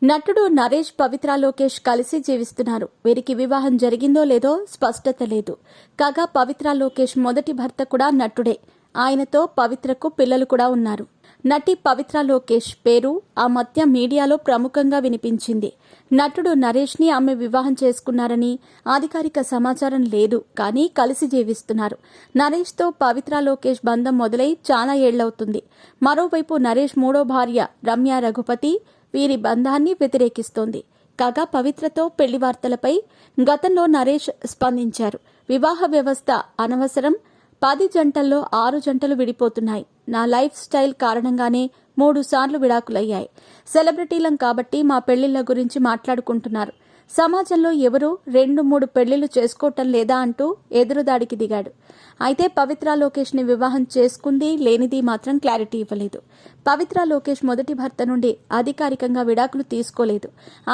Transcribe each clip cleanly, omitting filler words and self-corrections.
నటుడు నరేష్ పవిత్ర లోకేష్ కలిసి జీవిస్తున్నారు. వీరికి వివాహం జరిగిందో లేదో స్పష్టత లేదు. కాగా పవిత్ర లోకేష్ మొదటి భర్త కూడా నటుడే. ఆయనతో పవిత్రకు పిల్లలు కూడా ఉన్నారు. నటి పవిత్ర లోకేష్ పేరు ఆ మధ్య మీడియాలో ప్రముఖంగా వినిపించింది. నటుడు నరేష్ ని ఆమె వివాహం చేసుకున్నారని అధికారిక సమాచారం లేదు, కానీ కలిసి జీవిస్తున్నారు. నరేష్ తో పవిత్ర లోకేష్ బంధం మొదలై చాలా ఏళ్లవుతుంది. మరోవైపు నరేష్ మూడో భార్య రమ్య రఘుపతి వీరి బంధాన్ని వ్యతిరేకిస్తోంది. కాగా పవిత్రతో పెళ్లి వార్తలపై గతంలో నరేష్ స్పందించారు. వివాహ వ్యవస్థ అనవసరం, 10 జంటల్లో 6 జంటలు విడిపోతున్నాయి. నా లైఫ్ స్టైల్ కారణంగానే 3 సార్లు విడాకులయ్యాయి. సెలబ్రిటీలం కాబట్టి మా పెళ్లిళ్ల గురించి మాట్లాడుకుంటున్నారు. సమాజంలో ఎవరూ 2-3 పెళ్లిళ్లు చేసుకోవటం లేదా అంటూ ఎదురుదాడికి దిగాడు. అయితే పవిత్ర లోకేష్ ని వివాహం చేసుకుంది లేనిది మాత్రం క్లారిటీ ఇవ్వలేదు. పవిత్ర లోకేష్ మొదటి భర్త నుండి అధికారికంగా విడాకులు తీసుకోలేదు.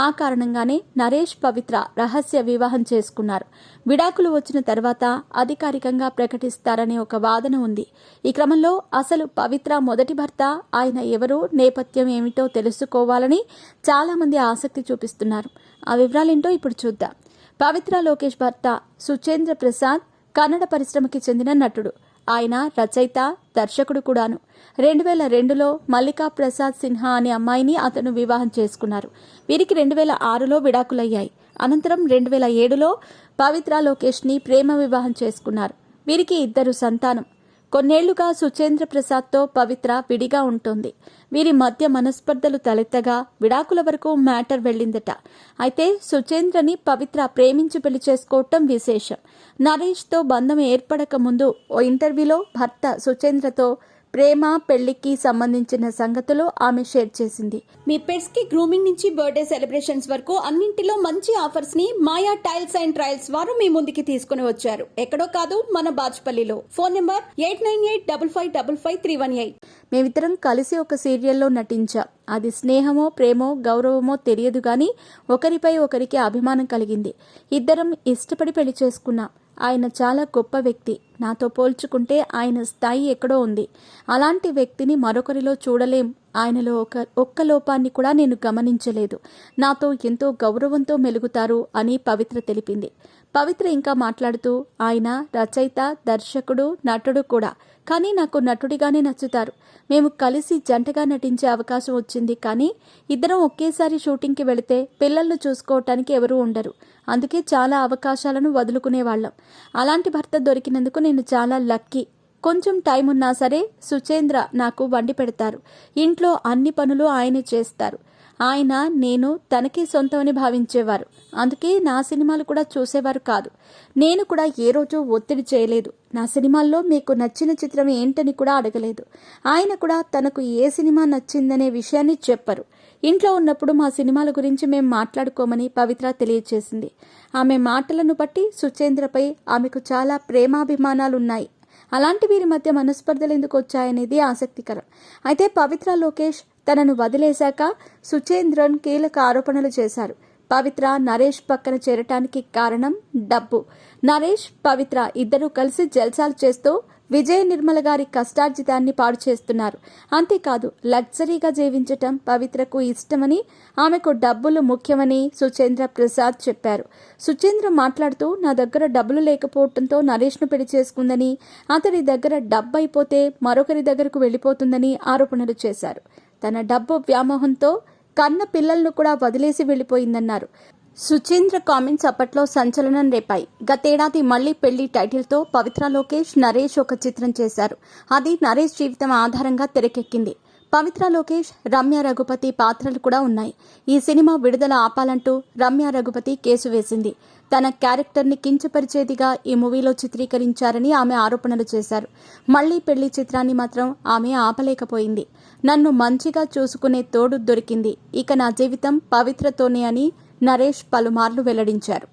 ఆ కారణంగానే నరేష్ పవిత్ర రహస్య వివాహం చేసుకున్నారు. విడాకులు వచ్చిన తర్వాత అధికారికంగా ప్రకటిస్తారనే ఒక వాదన ఉంది. ఈ క్రమంలో అసలు పవిత్ర మొదటి భర్త ఆయన ఎవరు, నేపథ్యం ఏమిటో తెలుసుకోవాలని చాలా మంది ఆసక్తి చూపిస్తున్నారు. ఆ వివరాలేంటో ఇప్పుడు చూద్దాం. పవిత్ర లోకేష్ భర్త సుచేంద్ర ప్రసాద్ కన్నడ పరిశ్రమకి చెందిన నటుడు. ఆయన రచయిత, దర్శకుడు కూడాను. 2002లో మల్లికా ప్రసాద్ సిన్హా అనే అమ్మాయిని అతను వివాహం చేసుకున్నారు. వీరికి 2006లో విడాకులయ్యాయి. అనంతరం 2007లో పవిత్ర లోకేష్ ని ప్రేమ వివాహం చేసుకున్నారు. వీరికి 2 సంతానం. కొన్నేళ్లుగా సుచేంద్ర ప్రసాద్తో పవిత్ర విడిగా ఉంటుంది. వీరి మధ్య మనస్పర్ధలు తలెత్తగా విడాకుల వరకు మ్యాటర్ వెళ్లిందట. అయితే సుచేంద్రని పవిత్ర ప్రేమించి పెళ్లి చేసుకోవటం విశేషం. నరేష్తో బంధం ఏర్పడక ముందు ఓ ఇంటర్వ్యూలో భర్త సుచేంద్రతో ప్రేమ, పెళ్లికి సంబంధించిన సంగతులు ఆమె షేర్ చేసింది. మీ పెట్స్ కి గ్రూమింగ్ నుంచి బర్త్డే సెలబ్రేషన్స్ వరకు అన్నింటిలో మంచి ఆఫర్స్ ని మాయా టైల్స్ అండ్ ట్రయల్స్ వారు మీ ముందుకి తీసుకుని వచ్చారు. ఎక్కడో కాదు, మన బాజ్పల్లిలో. Phone number 8985555318. మేమిద్దరం కలిసి ఒక సీరియల్లో నటించాం. అది స్నేహమో ప్రేమో గౌరవమో తెలియదు గాని ఒకరిపై ఒకరికి అభిమానం కలిగింది. ఇద్దరం ఇష్టపడి పెళ్లి చేసుకున్నాం. ఆయన చాలా గొప్ప వ్యక్తి. నాతో పోల్చుకుంటే ఆయన స్థాయి ఎక్కడో ఉంది. అలాంటి వ్యక్తిని మరొకరిలో చూడలేం. ఆయనలో ఒక్క లోపాన్ని కూడా నేను గమనించలేదు. నాతో ఎంతో గౌరవంతో మెలుగుతారు అని పవిత్ర తెలిపింది. పవిత్ర ఇంకా మాట్లాడుతూ, ఆయన రచయిత, దర్శకుడు, నటుడు కూడా. కానీ నాకు నటుడిగానే నచ్చుతారు. మేము కలిసి జంటగా నటించే అవకాశం వచ్చింది. కానీ ఇద్దరం ఒకేసారి షూటింగ్కి వెళితే పిల్లలను చూసుకోవటానికి ఎవరూ ఉండరు. అందుకే చాలా అవకాశాలను వదులుకునేవాళ్లం. అలాంటి భర్త దొరికినందుకు నేను చాలా లక్కీ. కొంచెం టైం ఉన్నా సరే సుచేంద్ర నాకు వండి పెడతారు. ఇంట్లో అన్ని పనులు ఆయనే చేస్తారు. ఆయన నేను తనకే సొంతమని భావించేవారు. అందుకే నా సినిమాలు కూడా చూసేవారు కాదు. నేను కూడా ఏ రోజు ఒత్తిడి చేయలేదు. నా సినిమాల్లో మీకు నచ్చిన చిత్రం ఏంటని కూడా అడగలేదు. ఆయన కూడా తనకు ఏ సినిమా నచ్చిందనే విషయాన్ని చెప్పరు. ఇంట్లో ఉన్నప్పుడు మా సినిమాల గురించి మేము మాట్లాడుకోమని పవిత్ర తెలియజేసింది. ఆమె మాటలను బట్టి సుచేంద్రపై ఆమెకు చాలా ప్రేమాభిమానాలున్నాయి. అలాంటి వీరి మధ్య మనస్పర్ధలు ఎందుకు వచ్చాయనేది ఆసక్తికరం. అయితే పవిత్ర లోకేష్ తనను వదిలేశాక సుచేంద్రన్ కీలక ఆరోపణలు చేశారు. పవిత్ర నరేష్ పక్కన చేరటానికి కారణం డబ్బు. నరేష్, పవిత్ర ఇద్దరూ కలిసి జల్సాలు చేస్తూ విజయ నిర్మల గారి కష్టార్జితాన్ని పాడు చేస్తున్నారు. అంతేకాదు, లగ్జరీగా జీవించటం పవిత్రకు ఇష్టమని, ఆమెకు డబ్బులు ముఖ్యమని సుచేంద్ర ప్రసాద్ చెప్పారు. సుచేంద్ర మాట్లాడుతూ, నా దగ్గర డబ్బులు లేకపోవడంతో నరేష్ను పెళ్లి చేసుకుందని, అతడి దగ్గర డబ్బు అయిపోతే మరొకరి దగ్గరకు వెళ్లిపోతుందని ఆరోపణలు చేశారు. తన డబ్బు వ్యామోహంతో కన్న పిల్లలను కూడా వదిలేసి వెళ్లిపోయిందన్నారు. సుచేంద్ర కామెంట్స్ అప్పట్లో సంచలనం రేపాయి. గతేడాది మళ్లీ పెళ్లి టైటిల్తో పవిత్ర లోకేష్, నరేష్ ఒక చిత్రం చేశారు. అది నరేష్ జీవితం ఆధారంగా తెరకెక్కింది. పవిత్ర లోకేష్, రమ్య రఘుపతి పాత్రలు కూడా ఉన్నాయి. ఈ సినిమా విడుదల ఆపాలంటూ రమ్య రఘుపతి కేసు వేసింది. తన క్యారెక్టర్ని కించపరిచేదిగా ఈ మూవీలో చిత్రీకరించారని ఆమె ఆరోపణలు చేశారు. మళ్లీ పెళ్లి చిత్రాన్ని మాత్రం ఆమె ఆపలేకపోయింది. నన్ను మంచిగా చూసుకునే తోడు దొరికింది. ఇక నా జీవితం పవిత్రతోనే అని నరేష్ పలుమార్లు వెల్లడించారు.